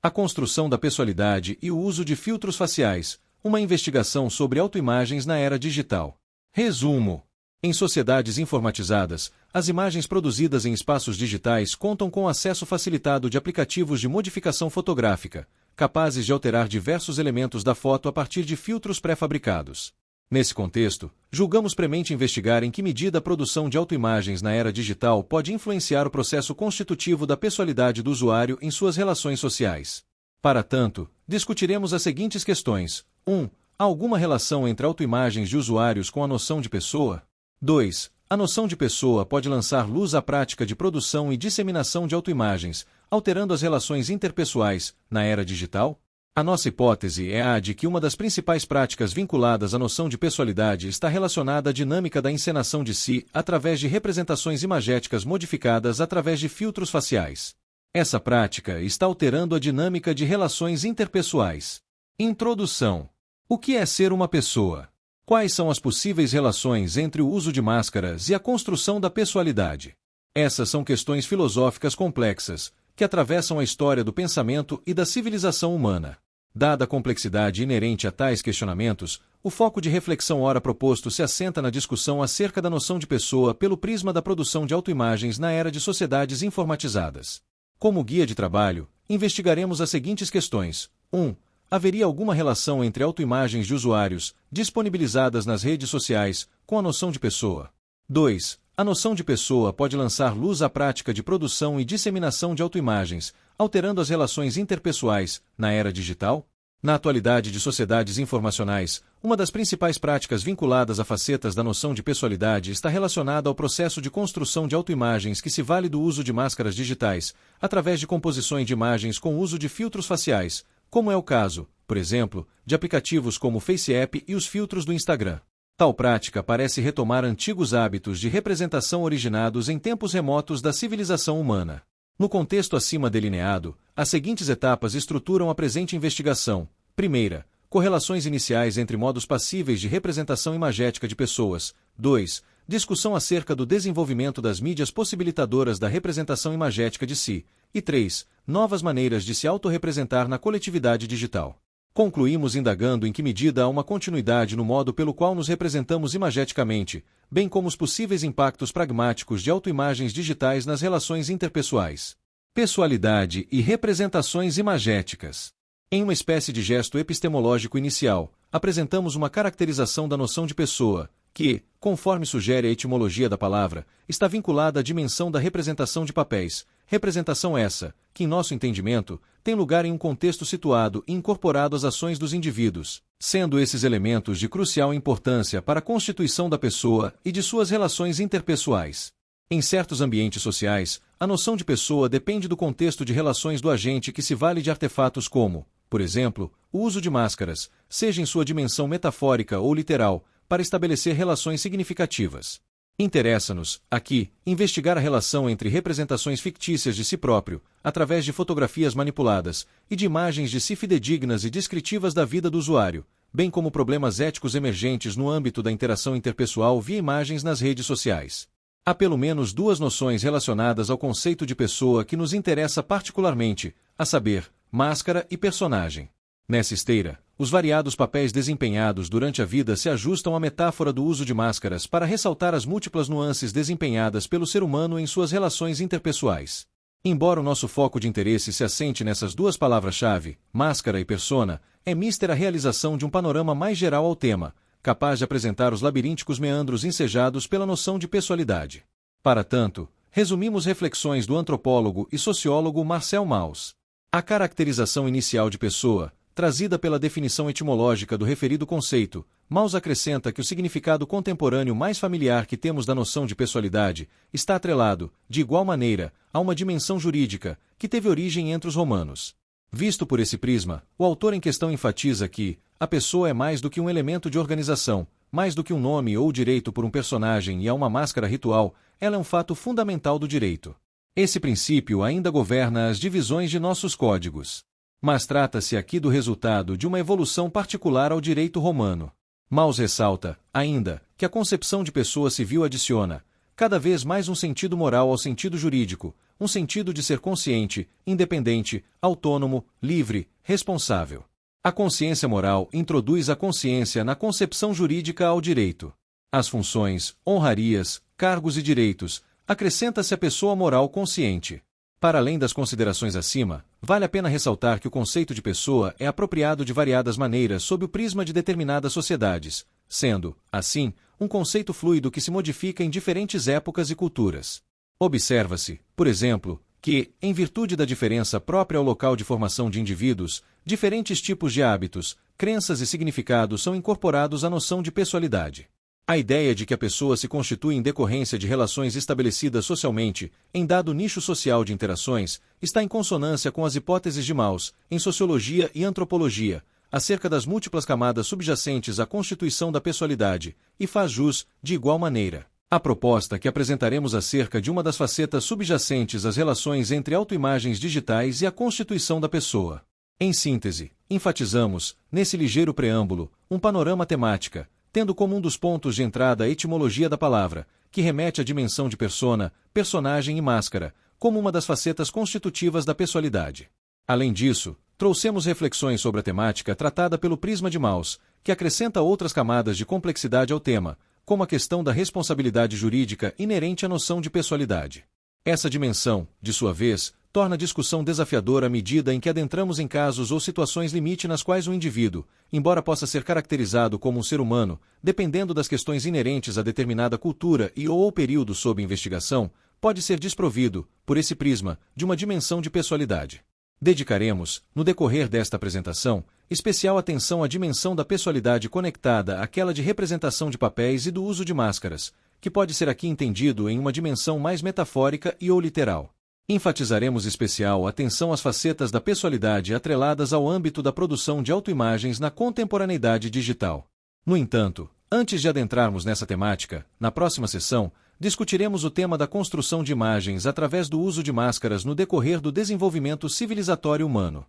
A construção da pessoalidade e o uso de filtros faciais, uma investigação sobre autoimagens na era digital. Resumo. Em sociedades informatizadas, as imagens produzidas em espaços digitais contam com acesso facilitado de aplicativos de modificação fotográfica, capazes de alterar diversos elementos da foto a partir de filtros pré-fabricados. Nesse contexto, julgamos premente investigar em que medida a produção de autoimagens na era digital pode influenciar o processo constitutivo da pessoalidade do usuário em suas relações sociais. Para tanto, discutiremos as seguintes questões. 1. Há alguma relação entre autoimagens de usuários com a noção de pessoa? 2. A noção de pessoa pode lançar luz à prática de produção e disseminação de autoimagens, alterando as relações interpessoais, na era digital? A nossa hipótese é a de que uma das principais práticas vinculadas à noção de pessoalidade está relacionada à dinâmica da encenação de si através de representações imagéticas modificadas através de filtros faciais. Essa prática está alterando a dinâmica de relações interpessoais. Introdução. O que é ser uma pessoa? Quais são as possíveis relações entre o uso de máscaras e a construção da pessoalidade? Essas são questões filosóficas complexas, que atravessam a história do pensamento e da civilização humana. Dada a complexidade inerente a tais questionamentos, o foco de reflexão ora proposto se assenta na discussão acerca da noção de pessoa pelo prisma da produção de autoimagens na era de sociedades informatizadas. Como guia de trabalho, investigaremos as seguintes questões. 1. Haveria alguma relação entre autoimagens de usuários, disponibilizadas nas redes sociais, com a noção de pessoa? 2. A noção de pessoa pode lançar luz à prática de produção e disseminação de autoimagens, alterando as relações interpessoais, na era digital? Na atualidade de sociedades informacionais, uma das principais práticas vinculadas a facetas da noção de pessoalidade está relacionada ao processo de construção de autoimagens que se vale do uso de máscaras digitais, através de composições de imagens com uso de filtros faciais, como é o caso, por exemplo, de aplicativos como o FaceApp e os filtros do Instagram. Tal prática parece retomar antigos hábitos de representação originados em tempos remotos da civilização humana. No contexto acima delineado, as seguintes etapas estruturam a presente investigação. Primeira, correlações iniciais entre modos passíveis de representação imagética de pessoas. 2. Discussão acerca do desenvolvimento das mídias possibilitadoras da representação imagética de si. E 3. Novas maneiras de se autorrepresentar na coletividade digital. Concluímos indagando em que medida há uma continuidade no modo pelo qual nos representamos imageticamente, bem como os possíveis impactos pragmáticos de autoimagens digitais nas relações interpessoais. Pessoalidade e representações imagéticas. Em uma espécie de gesto epistemológico inicial, apresentamos uma caracterização da noção de pessoa, que, conforme sugere a etimologia da palavra, está vinculada à dimensão da representação de papéis, representação essa, que em nosso entendimento, tem lugar em um contexto situado e incorporado às ações dos indivíduos, sendo esses elementos de crucial importância para a constituição da pessoa e de suas relações interpessoais. Em certos ambientes sociais, a noção de pessoa depende do contexto de relações do agente que se vale de artefatos como, por exemplo, o uso de máscaras, seja em sua dimensão metafórica ou literal, para estabelecer relações significativas. Interessa-nos, aqui, investigar a relação entre representações fictícias de si próprio, através de fotografias manipuladas, e de imagens de si fidedignas e descritivas da vida do usuário, bem como problemas éticos emergentes no âmbito da interação interpessoal via imagens nas redes sociais. Há pelo menos duas noções relacionadas ao conceito de pessoa que nos interessa particularmente, a saber, máscara e personagem. Nessa esteira, os variados papéis desempenhados durante a vida se ajustam à metáfora do uso de máscaras para ressaltar as múltiplas nuances desempenhadas pelo ser humano em suas relações interpessoais. Embora o nosso foco de interesse se assente nessas duas palavras-chave, máscara e persona, é míster a realização de um panorama mais geral ao tema, capaz de apresentar os labirínticos meandros ensejados pela noção de pessoalidade. Para tanto, resumimos reflexões do antropólogo e sociólogo Marcel Mauss. A caracterização inicial de pessoa, trazida pela definição etimológica do referido conceito, Mauss acrescenta que o significado contemporâneo mais familiar que temos da noção de pessoalidade está atrelado, de igual maneira, a uma dimensão jurídica, que teve origem entre os romanos. Visto por esse prisma, o autor em questão enfatiza que a pessoa é mais do que um elemento de organização, mais do que um nome ou direito por um personagem e a uma máscara ritual, ela é um fato fundamental do direito. Esse princípio ainda governa as divisões de nossos códigos. Mas trata-se aqui do resultado de uma evolução particular ao direito romano. Mauss ressalta, ainda, que a concepção de pessoa civil adiciona, cada vez mais um sentido moral ao sentido jurídico, um sentido de ser consciente, independente, autônomo, livre, responsável. A consciência moral introduz a consciência na concepção jurídica ao direito. Às funções, honrarias, cargos e direitos, acrescenta-se a pessoa moral consciente. Para além das considerações acima, vale a pena ressaltar que o conceito de pessoa é apropriado de variadas maneiras sob o prisma de determinadas sociedades, sendo, assim, um conceito fluido que se modifica em diferentes épocas e culturas. Observa-se, por exemplo, que, em virtude da diferença própria ao local de formação de indivíduos, diferentes tipos de hábitos, crenças e significados são incorporados à noção de pessoalidade. A ideia de que a pessoa se constitui em decorrência de relações estabelecidas socialmente, em dado nicho social de interações, está em consonância com as hipóteses de Mauss, em sociologia e antropologia, acerca das múltiplas camadas subjacentes à constituição da pessoalidade, e faz jus, de igual maneira, à proposta que apresentaremos acerca de uma das facetas subjacentes às relações entre autoimagens digitais e a constituição da pessoa. Em síntese, enfatizamos, nesse ligeiro preâmbulo, um panorama temática, tendo como um dos pontos de entrada a etimologia da palavra, que remete à dimensão de persona, personagem e máscara, como uma das facetas constitutivas da pessoalidade. Além disso, trouxemos reflexões sobre a temática tratada pelo prisma de Mauss, que acrescenta outras camadas de complexidade ao tema, como a questão da responsabilidade jurídica inerente à noção de pessoalidade. Essa dimensão, de sua vez, torna a discussão desafiadora à medida em que adentramos em casos ou situações limite nas quais o indivíduo, embora possa ser caracterizado como um ser humano, dependendo das questões inerentes a determinada cultura e ou período sob investigação, pode ser desprovido, por esse prisma, de uma dimensão de pessoalidade. Dedicaremos, no decorrer desta apresentação, especial atenção à dimensão da pessoalidade conectada àquela de representação de papéis e do uso de máscaras, que pode ser aqui entendido em uma dimensão mais metafórica e ou literal. Enfatizaremos especial atenção às facetas da pessoalidade atreladas ao âmbito da produção de autoimagens na contemporaneidade digital. No entanto, antes de adentrarmos nessa temática, na próxima sessão, discutiremos o tema da construção de imagens através do uso de máscaras no decorrer do desenvolvimento civilizatório humano.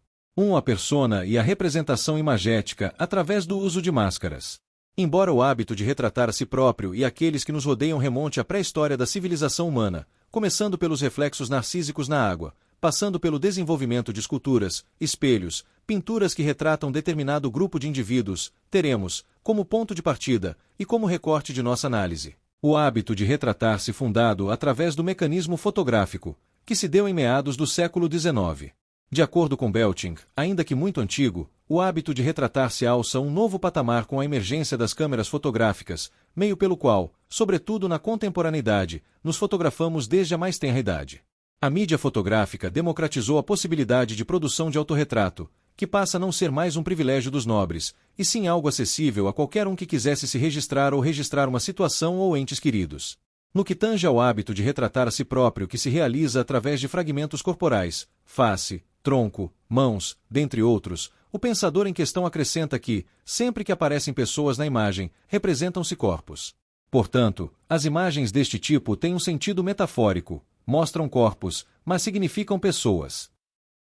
A persona e a representação imagética através do uso de máscaras. Embora o hábito de retratar a si próprio e aqueles que nos rodeiam remonte à pré-história da civilização humana, começando pelos reflexos narcísicos na água, passando pelo desenvolvimento de esculturas, espelhos, pinturas que retratam determinado grupo de indivíduos, teremos, como ponto de partida e como recorte de nossa análise, o hábito de retratar-se fundado através do mecanismo fotográfico, que se deu em meados do século XIX. De acordo com Belting, ainda que muito antigo, o hábito de retratar-se alça um novo patamar com a emergência das câmeras fotográficas, meio pelo qual, sobretudo na contemporaneidade, nos fotografamos desde a mais tenra idade. A mídia fotográfica democratizou a possibilidade de produção de autorretrato, que passa a não ser mais um privilégio dos nobres, e sim algo acessível a qualquer um que quisesse se registrar ou registrar uma situação ou entes queridos. No que tange ao hábito de retratar a si próprio que se realiza através de fragmentos corporais, face, tronco, mãos, dentre outros, o pensador em questão acrescenta que, sempre que aparecem pessoas na imagem, representam-se corpos. Portanto, as imagens deste tipo têm um sentido metafórico, mostram corpos, mas significam pessoas.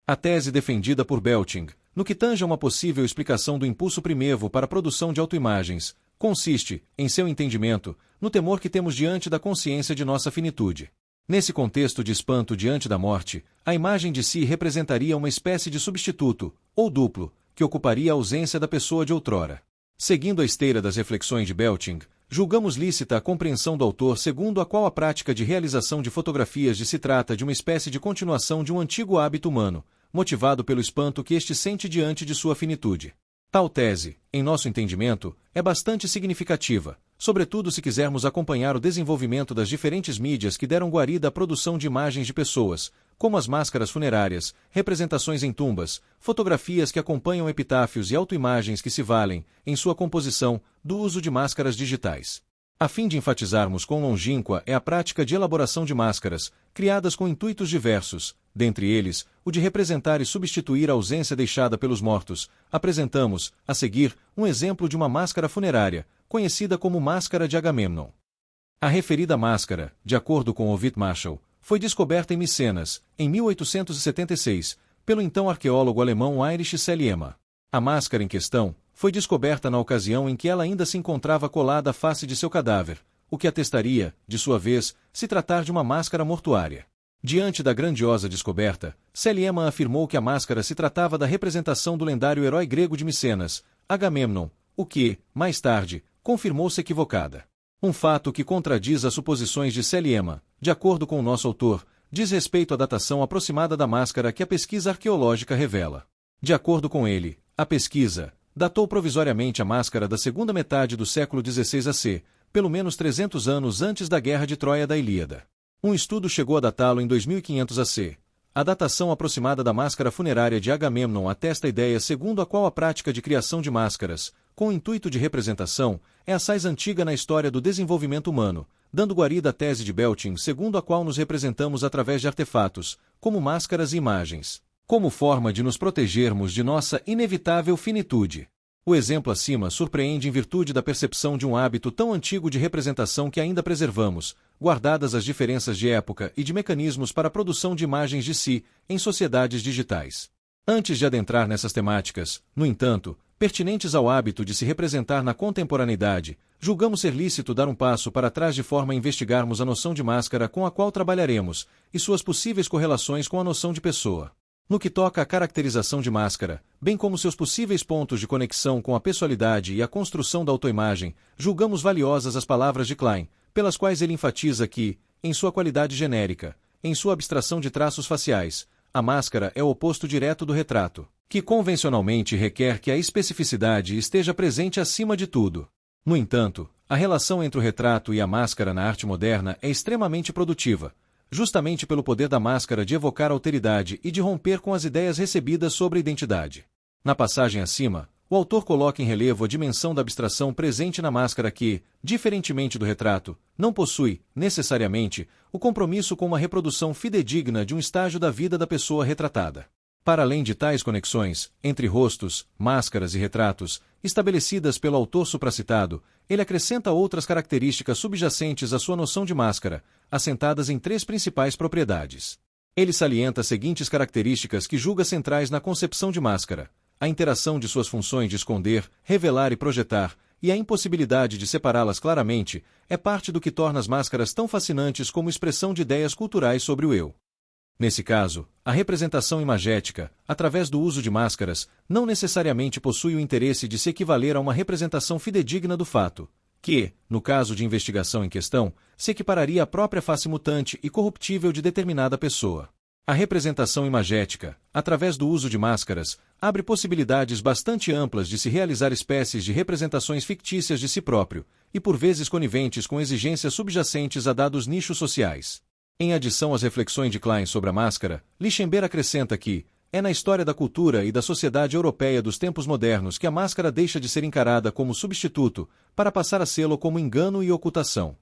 A tese defendida por Belting, no que tange a uma possível explicação do impulso primevo para a produção de autoimagens, consiste, em seu entendimento, no temor que temos diante da consciência de nossa finitude. Nesse contexto de espanto diante da morte, a imagem de si representaria uma espécie de substituto, ou duplo, que ocuparia a ausência da pessoa de outrora. Seguindo a esteira das reflexões de Belting, julgamos lícita a compreensão do autor segundo a qual a prática de realização de fotografias se trata de uma espécie de continuação de um antigo hábito humano, motivado pelo espanto que este sente diante de sua finitude. Tal tese, em nosso entendimento, é bastante significativa, sobretudo se quisermos acompanhar o desenvolvimento das diferentes mídias que deram guarida à produção de imagens de pessoas, como as máscaras funerárias, representações em tumbas, fotografias que acompanham epitáfios e autoimagens que se valem, em sua composição, do uso de máscaras digitais. A fim de enfatizarmos quão longínqua é a prática de elaboração de máscaras, criadas com intuitos diversos, dentre eles, o de representar e substituir a ausência deixada pelos mortos, apresentamos, a seguir, um exemplo de uma máscara funerária, conhecida como Máscara de Agamemnon. A referida máscara, de acordo com Ovid Marshall, foi descoberta em Micenas, em 1876, pelo então arqueólogo alemão Heinrich Schliemann. A máscara em questão foi descoberta na ocasião em que ela ainda se encontrava colada à face de seu cadáver, o que atestaria, de sua vez, se tratar de uma máscara mortuária. Diante da grandiosa descoberta, Celieman afirmou que a máscara se tratava da representação do lendário herói grego de Micenas, Agamemnon, o que, mais tarde, confirmou-se equivocada. Um fato que contradiz as suposições de Celieman, de acordo com o nosso autor, diz respeito à datação aproximada da máscara que a pesquisa arqueológica revela. De acordo com ele, a pesquisa datou provisoriamente a máscara da segunda metade do século XVI AC, pelo menos 300 anos antes da Guerra de Troia da Ilíada. Um estudo chegou a datá-lo em 2500 AC. A datação aproximada da máscara funerária de Agamemnon atesta a ideia segundo a qual a prática de criação de máscaras, com o intuito de representação, é assaz antiga na história do desenvolvimento humano, dando guarida à tese de Belting segundo a qual nos representamos através de artefatos, como máscaras e imagens, como forma de nos protegermos de nossa inevitável finitude. O exemplo acima surpreende em virtude da percepção de um hábito tão antigo de representação que ainda preservamos, guardadas as diferenças de época e de mecanismos para a produção de imagens de si, em sociedades digitais. Antes de adentrar nessas temáticas, no entanto, pertinentes ao hábito de se representar na contemporaneidade, julgamos ser lícito dar um passo para trás de forma a investigarmos a noção de máscara com a qual trabalharemos, e suas possíveis correlações com a noção de pessoa. No que toca à caracterização de máscara, bem como seus possíveis pontos de conexão com a pessoalidade e a construção da autoimagem, julgamos valiosas as palavras de Klein, pelas quais ele enfatiza que, em sua qualidade genérica, em sua abstração de traços faciais, a máscara é o oposto direto do retrato, que convencionalmente requer que a especificidade esteja presente acima de tudo. No entanto, a relação entre o retrato e a máscara na arte moderna é extremamente produtiva, justamente pelo poder da máscara de evocar alteridade e de romper com as ideias recebidas sobre a identidade. Na passagem acima, o autor coloca em relevo a dimensão da abstração presente na máscara que, diferentemente do retrato, não possui, necessariamente, o compromisso com uma reprodução fidedigna de um estágio da vida da pessoa retratada. Para além de tais conexões, entre rostos, máscaras e retratos, estabelecidas pelo autor supracitado, ele acrescenta outras características subjacentes à sua noção de máscara, assentadas em três principais propriedades. Ele salienta as seguintes características que julga centrais na concepção de máscara: a interação de suas funções de esconder, revelar e projetar, e a impossibilidade de separá-las claramente, é parte do que torna as máscaras tão fascinantes como expressão de ideias culturais sobre o eu. Nesse caso, a representação imagética, através do uso de máscaras, não necessariamente possui o interesse de se equivaler a uma representação fidedigna do fato, que, no caso de investigação em questão, se equipararia à própria face mutante e corruptível de determinada pessoa. A representação imagética, através do uso de máscaras, abre possibilidades bastante amplas de se realizar espécies de representações fictícias de si próprio, e por vezes coniventes com exigências subjacentes a dados nichos sociais. Em adição às reflexões de Klein sobre a máscara, Lichtenberg acrescenta que é na história da cultura e da sociedade europeia dos tempos modernos que a máscara deixa de ser encarada como substituto, para passar a sê-lo como engano e ocultação.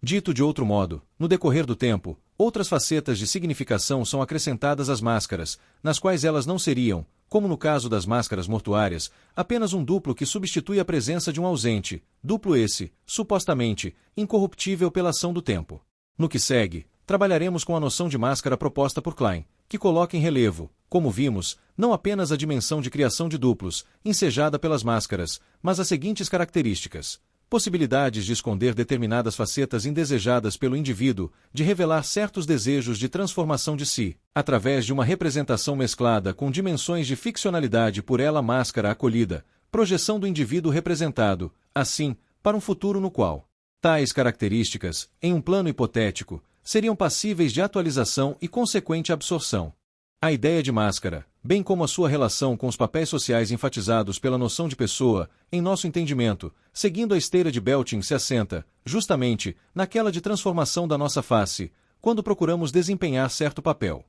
Dito de outro modo, no decorrer do tempo, outras facetas de significação são acrescentadas às máscaras, nas quais elas não seriam, como no caso das máscaras mortuárias, apenas um duplo que substitui a presença de um ausente, duplo esse, supostamente, incorruptível pela ação do tempo. No que segue, trabalharemos com a noção de máscara proposta por Klein, que coloca em relevo, como vimos, não apenas a dimensão de criação de duplos, ensejada pelas máscaras, mas as seguintes características: possibilidades de esconder determinadas facetas indesejadas pelo indivíduo, de revelar certos desejos de transformação de si, através de uma representação mesclada com dimensões de ficcionalidade por ela máscara acolhida, projeção do indivíduo representado, assim, para um futuro no qual tais características, em um plano hipotético, seriam passíveis de atualização e consequente absorção. A ideia de máscara, bem como a sua relação com os papéis sociais enfatizados pela noção de pessoa, em nosso entendimento, seguindo a esteira de Belting, se assenta, justamente, naquela de transformação da nossa face, quando procuramos desempenhar certo papel.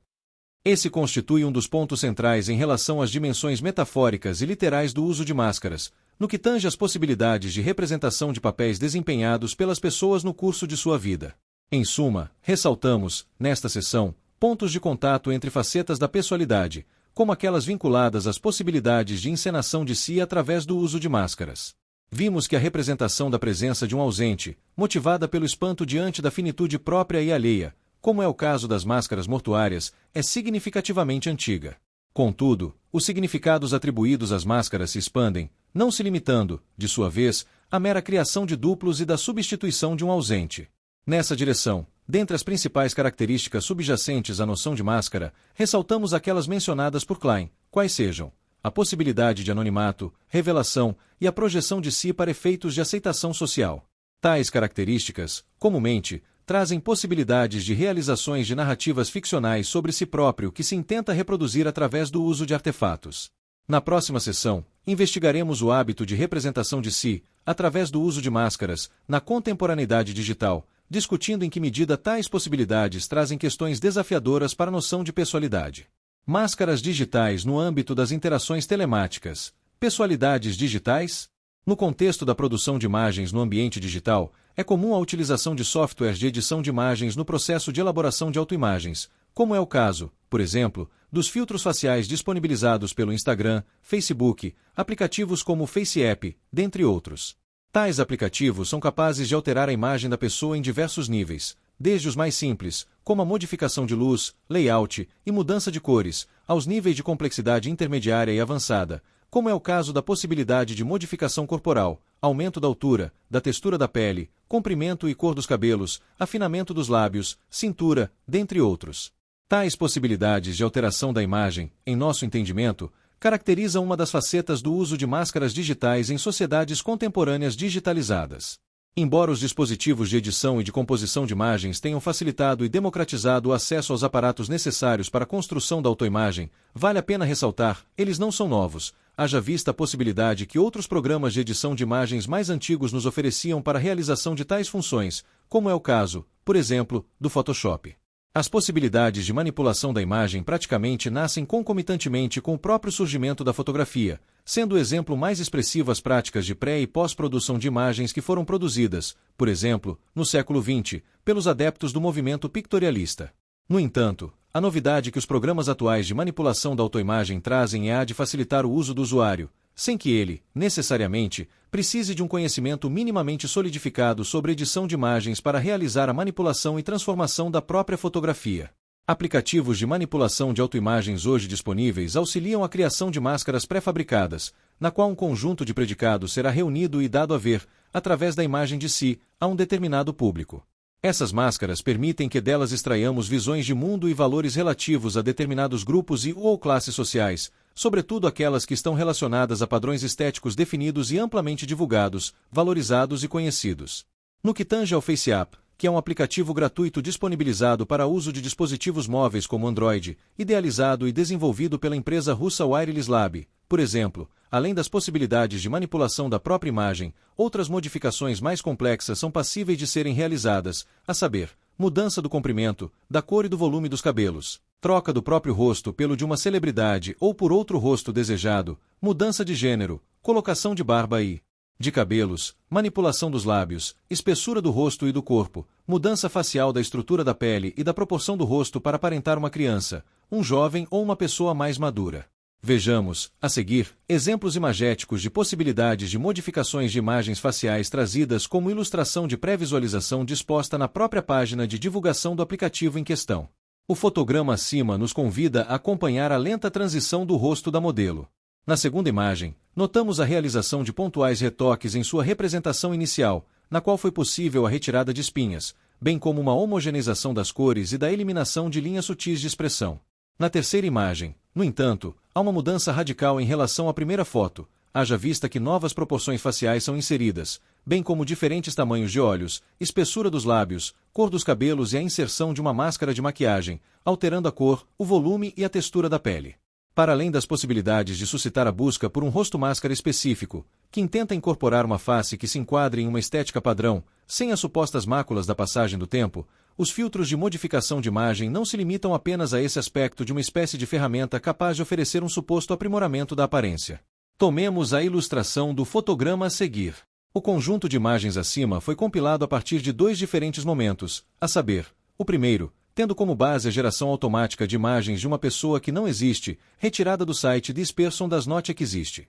Esse constitui um dos pontos centrais em relação às dimensões metafóricas e literais do uso de máscaras, no que tange às possibilidades de representação de papéis desempenhados pelas pessoas no curso de sua vida. Em suma, ressaltamos, nesta seção, pontos de contato entre facetas da pessoalidade, como aquelas vinculadas às possibilidades de encenação de si através do uso de máscaras. Vimos que a representação da presença de um ausente, motivada pelo espanto diante da finitude própria e alheia, como é o caso das máscaras mortuárias, é significativamente antiga. Contudo, os significados atribuídos às máscaras se expandem, não se limitando, de sua vez, à mera criação de duplos e da substituição de um ausente. Nessa direção, Dentre as principais características subjacentes à noção de máscara, ressaltamos aquelas mencionadas por Klein, quais sejam a possibilidade de anonimato, revelação e a projeção de si para efeitos de aceitação social. Tais características, comumente, trazem possibilidades de realizações de narrativas ficcionais sobre si próprio que se intenta reproduzir através do uso de artefatos. Na próxima sessão, investigaremos o hábito de representação de si, através do uso de máscaras, na contemporaneidade digital, discutindo em que medida tais possibilidades trazem questões desafiadoras para a noção de pessoalidade. Máscaras digitais no âmbito das interações telemáticas. Pessoalidades digitais? No contexto da produção de imagens no ambiente digital, é comum a utilização de softwares de edição de imagens no processo de elaboração de autoimagens, como é o caso, por exemplo, dos filtros faciais disponibilizados pelo Instagram, Facebook, aplicativos como o FaceApp, dentre outros. Tais aplicativos são capazes de alterar a imagem da pessoa em diversos níveis, desde os mais simples, como a modificação de luz, layout e mudança de cores, aos níveis de complexidade intermediária e avançada, como é o caso da possibilidade de modificação corporal, aumento da altura, da textura da pele, comprimento e cor dos cabelos, afinamento dos lábios, cintura, dentre outros. Tais possibilidades de alteração da imagem, em nosso entendimento, caracterizam uma das facetas do uso de máscaras digitais em sociedades contemporâneas digitalizadas. Embora os dispositivos de edição e de composição de imagens tenham facilitado e democratizado o acesso aos aparatos necessários para a construção da autoimagem, vale a pena ressaltar, eles não são novos, haja vista a possibilidade que outros programas de edição de imagens mais antigos nos ofereciam para a realização de tais funções, como é o caso, por exemplo, do Photoshop. As possibilidades de manipulação da imagem praticamente nascem concomitantemente com o próprio surgimento da fotografia, sendo o exemplo mais expressivo as práticas de pré- e pós-produção de imagens que foram produzidas, por exemplo, no século XX, pelos adeptos do movimento pictorialista. No entanto, a novidade que os programas atuais de manipulação da autoimagem trazem é a de facilitar o uso do usuário, sem que ele, necessariamente, precise de um conhecimento minimamente solidificado sobre edição de imagens para realizar a manipulação e transformação da própria fotografia. Aplicativos de manipulação de autoimagens hoje disponíveis auxiliam a criação de máscaras pré-fabricadas, na qual um conjunto de predicados será reunido e dado a ver, através da imagem de si, a um determinado público. Essas máscaras permitem que delas extraiamos visões de mundo e valores relativos a determinados grupos ou classes sociais, sobretudo aquelas que estão relacionadas a padrões estéticos definidos e amplamente divulgados, valorizados e conhecidos. No que tange ao FaceApp, que é um aplicativo gratuito disponibilizado para uso de dispositivos móveis como Android, idealizado e desenvolvido pela empresa russa Wireless Lab, por exemplo, além das possibilidades de manipulação da própria imagem, outras modificações mais complexas são passíveis de serem realizadas, a saber, mudança do comprimento, da cor e do volume dos cabelos, troca do próprio rosto pelo de uma celebridade ou por outro rosto desejado, mudança de gênero, colocação de barba e de cabelos, manipulação dos lábios, espessura do rosto e do corpo, mudança facial da estrutura da pele e da proporção do rosto para aparentar uma criança, um jovem ou uma pessoa mais madura. Vejamos, a seguir, exemplos imagéticos de possibilidades de modificações de imagens faciais trazidas como ilustração de pré-visualização disposta na própria página de divulgação do aplicativo em questão. O fotograma acima nos convida a acompanhar a lenta transição do rosto da modelo. Na segunda imagem, notamos a realização de pontuais retoques em sua representação inicial, na qual foi possível a retirada de espinhas, bem como uma homogeneização das cores e da eliminação de linhas sutis de expressão. Na terceira imagem, no entanto, há uma mudança radical em relação à primeira foto, haja vista que novas proporções faciais são inseridas, bem como diferentes tamanhos de olhos, espessura dos lábios, cor dos cabelos e a inserção de uma máscara de maquiagem, alterando a cor, o volume e a textura da pele. Para além das possibilidades de suscitar a busca por um rosto-máscara específico, que intenta incorporar uma face que se enquadre em uma estética padrão, sem as supostas máculas da passagem do tempo, os filtros de modificação de imagem não se limitam apenas a esse aspecto de uma espécie de ferramenta capaz de oferecer um suposto aprimoramento da aparência. Tomemos a ilustração do fotograma a seguir. O conjunto de imagens acima foi compilado a partir de dois diferentes momentos, a saber, o primeiro, tendo como base a geração automática de imagens de uma pessoa que não existe, retirada do site Dispersion das Not Existe.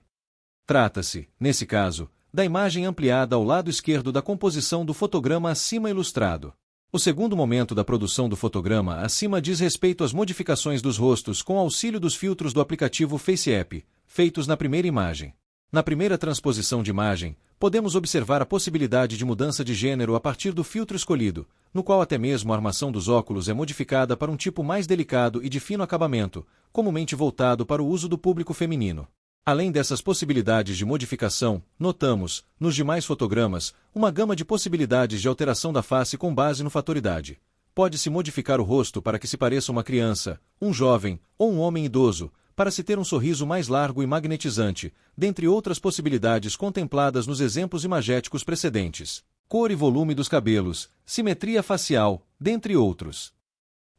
Trata-se, nesse caso, da imagem ampliada ao lado esquerdo da composição do fotograma acima ilustrado. O segundo momento da produção do fotograma acima diz respeito às modificações dos rostos com auxílio dos filtros do aplicativo FaceApp, feitos na primeira imagem. Na primeira transposição de imagem, podemos observar a possibilidade de mudança de gênero a partir do filtro escolhido, no qual até mesmo a armação dos óculos é modificada para um tipo mais delicado e de fino acabamento, comumente voltado para o uso do público feminino. Além dessas possibilidades de modificação, notamos, nos demais fotogramas, uma gama de possibilidades de alteração da face com base no fator idade. Pode-se modificar o rosto para que se pareça uma criança, um jovem ou um homem idoso, para se ter um sorriso mais largo e magnetizante, dentre outras possibilidades contempladas nos exemplos imagéticos precedentes. Cor e volume dos cabelos, simetria facial, dentre outros.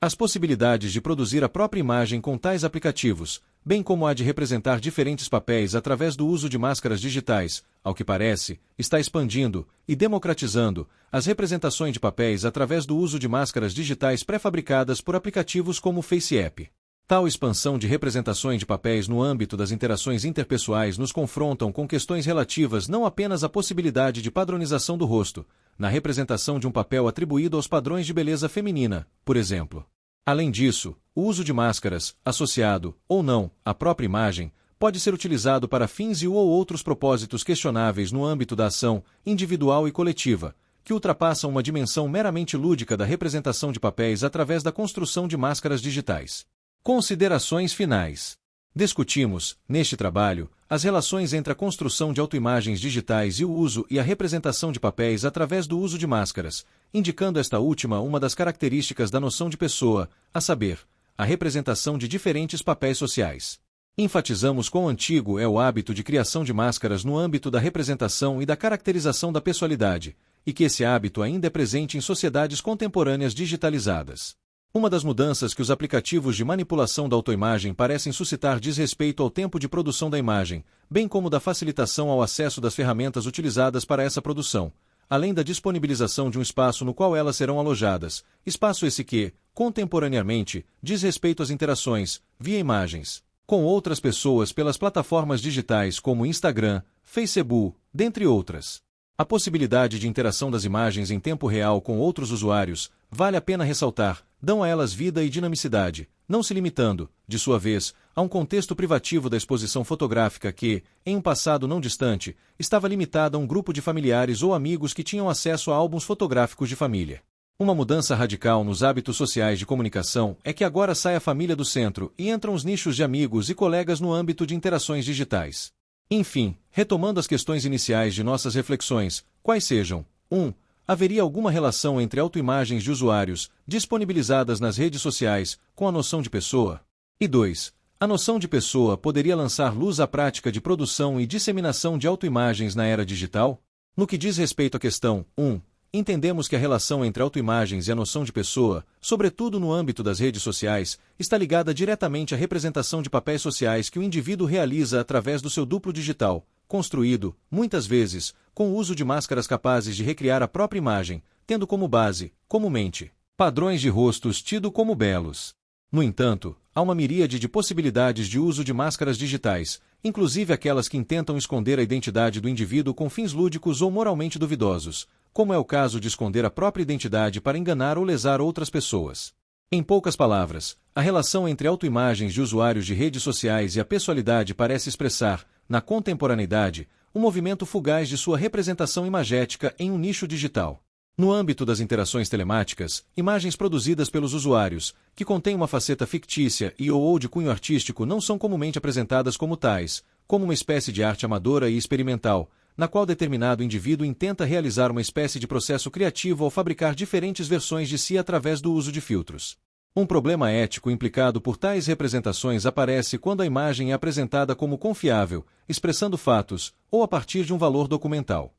As possibilidades de produzir a própria imagem com tais aplicativos, bem como a de representar diferentes papéis através do uso de máscaras digitais, ao que parece, está expandindo e democratizando as representações de papéis através do uso de máscaras digitais pré-fabricadas por aplicativos como o FaceApp. Tal expansão de representações de papéis no âmbito das interações interpessoais nos confrontam com questões relativas não apenas à possibilidade de padronização do rosto, na representação de um papel atribuído aos padrões de beleza feminina, por exemplo. Além disso, o uso de máscaras, associado, ou não, à própria imagem, pode ser utilizado para fins e ou outros propósitos questionáveis no âmbito da ação individual e coletiva, que ultrapassam uma dimensão meramente lúdica da representação de papéis através da construção de máscaras digitais. Considerações finais. Discutimos, neste trabalho, as relações entre a construção de autoimagens digitais e o uso e a representação de papéis através do uso de máscaras, indicando esta última uma das características da noção de pessoa, a saber, a representação de diferentes papéis sociais. Enfatizamos quão antigo é o hábito de criação de máscaras no âmbito da representação e da caracterização da pessoalidade, e que esse hábito ainda é presente em sociedades contemporâneas digitalizadas. Uma das mudanças que os aplicativos de manipulação da autoimagem parecem suscitar diz respeito ao tempo de produção da imagem, bem como da facilitação ao acesso das ferramentas utilizadas para essa produção, além da disponibilização de um espaço no qual elas serão alojadas, espaço esse que, contemporaneamente, diz respeito às interações, via imagens, com outras pessoas pelas plataformas digitais como Instagram, Facebook, dentre outras. A possibilidade de interação das imagens em tempo real com outros usuários, vale a pena ressaltar, dão a elas vida e dinamicidade, não se limitando, de sua vez, a um contexto privativo da exposição fotográfica que, em um passado não distante, estava limitada a um grupo de familiares ou amigos que tinham acesso a álbuns fotográficos de família. Uma mudança radical nos hábitos sociais de comunicação é que agora sai a família do centro e entram os nichos de amigos e colegas no âmbito de interações digitais. Enfim, retomando as questões iniciais de nossas reflexões, quais sejam: 1. Haveria alguma relação entre autoimagens de usuários, disponibilizadas nas redes sociais, com a noção de pessoa? E 2. A noção de pessoa poderia lançar luz à prática de produção e disseminação de autoimagens na era digital? No que diz respeito à questão 1, entendemos que a relação entre autoimagens e a noção de pessoa, sobretudo no âmbito das redes sociais, está ligada diretamente à representação de papéis sociais que o indivíduo realiza através do seu duplo digital, construído, muitas vezes, com o uso de máscaras capazes de recriar a própria imagem, tendo como base, comumente, padrões de rostos tidos como belos. No entanto, há uma miríade de possibilidades de uso de máscaras digitais, inclusive aquelas que intentam esconder a identidade do indivíduo com fins lúdicos ou moralmente duvidosos, como é o caso de esconder a própria identidade para enganar ou lesar outras pessoas. Em poucas palavras, a relação entre autoimagens de usuários de redes sociais e a pessoalidade parece expressar, na contemporaneidade, um movimento fugaz de sua representação imagética em um nicho digital. No âmbito das interações telemáticas, imagens produzidas pelos usuários, que contêm uma faceta fictícia e ou de cunho artístico não são comumente apresentadas como tais, como uma espécie de arte amadora e experimental, na qual determinado indivíduo intenta realizar uma espécie de processo criativo ao fabricar diferentes versões de si através do uso de filtros. Um problema ético implicado por tais representações aparece quando a imagem é apresentada como confiável, expressando fatos, ou a partir de um valor documental.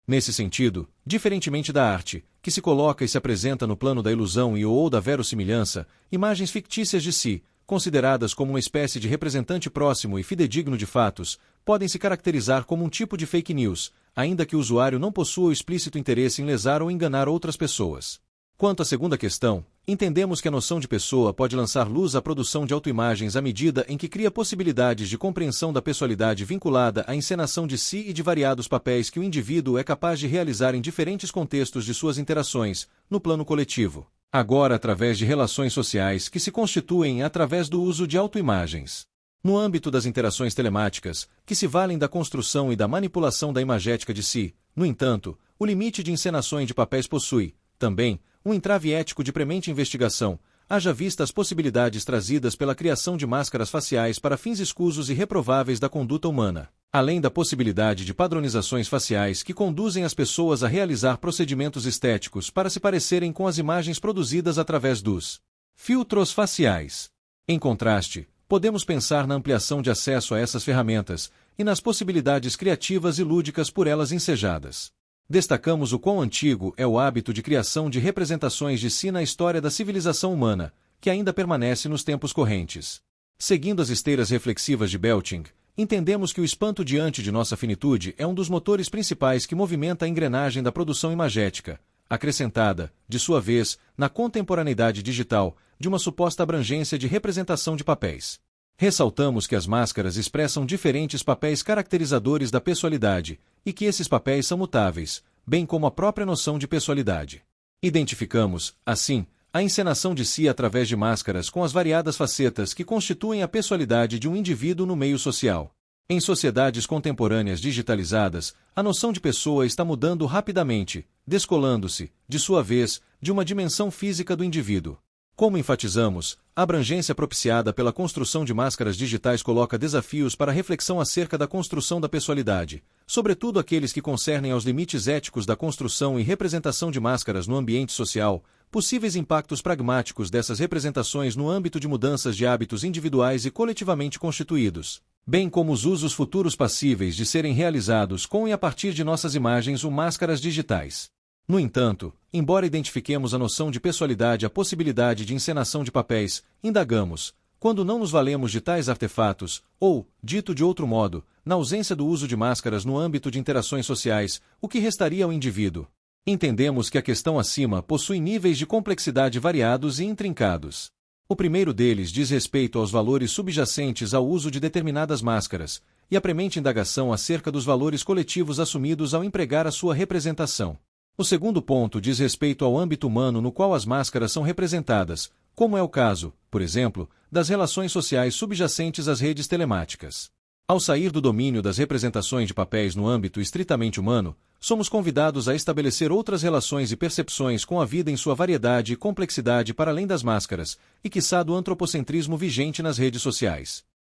Nesse sentido, diferentemente da arte, que se coloca e se apresenta no plano da ilusão e ou da verossimilhança, imagens fictícias de si, consideradas como uma espécie de representante próximo e fidedigno de fatos, podem se caracterizar como um tipo de fake news, ainda que o usuário não possua o explícito interesse em lesar ou enganar outras pessoas. Quanto à segunda questão, entendemos que a noção de pessoa pode lançar luz à produção de autoimagens à medida em que cria possibilidades de compreensão da pessoalidade vinculada à encenação de si e de variados papéis que o indivíduo é capaz de realizar em diferentes contextos de suas interações, no plano coletivo. Agora através de relações sociais que se constituem através do uso de autoimagens. No âmbito das interações telemáticas, que se valem da construção e da manipulação da imagética de si, no entanto, o limite de encenações de papéis possui, também, um entrave ético de premente investigação, haja vista as possibilidades trazidas pela criação de máscaras faciais para fins escusos e reprováveis da conduta humana, além da possibilidade de padronizações faciais que conduzem as pessoas a realizar procedimentos estéticos para se parecerem com as imagens produzidas através dos filtros faciais. Em contraste, podemos pensar na ampliação de acesso a essas ferramentas e nas possibilidades criativas e lúdicas por elas ensejadas. Destacamos o quão antigo é o hábito de criação de representações de si na história da civilização humana, que ainda permanece nos tempos correntes. Seguindo as esteiras reflexivas de Belting, entendemos que o espanto diante de nossa finitude é um dos motores principais que movimenta a engrenagem da produção imagética, acrescentada, de sua vez, na contemporaneidade digital, de uma suposta abrangência de representação de papéis. Ressaltamos que as máscaras expressam diferentes papéis caracterizadores da pessoalidade, e que esses papéis são mutáveis, bem como a própria noção de pessoalidade. Identificamos, assim, a encenação de si através de máscaras com as variadas facetas que constituem a pessoalidade de um indivíduo no meio social. Em sociedades contemporâneas digitalizadas, a noção de pessoa está mudando rapidamente, descolando-se, de sua vez, de uma dimensão física do indivíduo. Como enfatizamos, a abrangência propiciada pela construção de máscaras digitais coloca desafios para a reflexão acerca da construção da pessoalidade, sobretudo aqueles que concernem aos limites éticos da construção e representação de máscaras no ambiente social, possíveis impactos pragmáticos dessas representações no âmbito de mudanças de hábitos individuais e coletivamente constituídos, bem como os usos futuros passíveis de serem realizados com e a partir de nossas imagens ou máscaras digitais. No entanto, embora identifiquemos a noção de pessoalidade e a possibilidade de encenação de papéis, indagamos, quando não nos valemos de tais artefatos, ou, dito de outro modo, na ausência do uso de máscaras no âmbito de interações sociais, o que restaria ao indivíduo? Entendemos que a questão acima possui níveis de complexidade variados e intrincados. O primeiro deles diz respeito aos valores subjacentes ao uso de determinadas máscaras, e a premente indagação acerca dos valores coletivos assumidos ao empregar a sua representação. O segundo ponto diz respeito ao âmbito humano no qual as máscaras são representadas, como é o caso, por exemplo, das relações sociais subjacentes às redes telemáticas. Ao sair do domínio das representações de papéis no âmbito estritamente humano, somos convidados a estabelecer outras relações e percepções com a vida em sua variedade e complexidade para além das máscaras, e quiçá do antropocentrismo vigente nas redes sociais.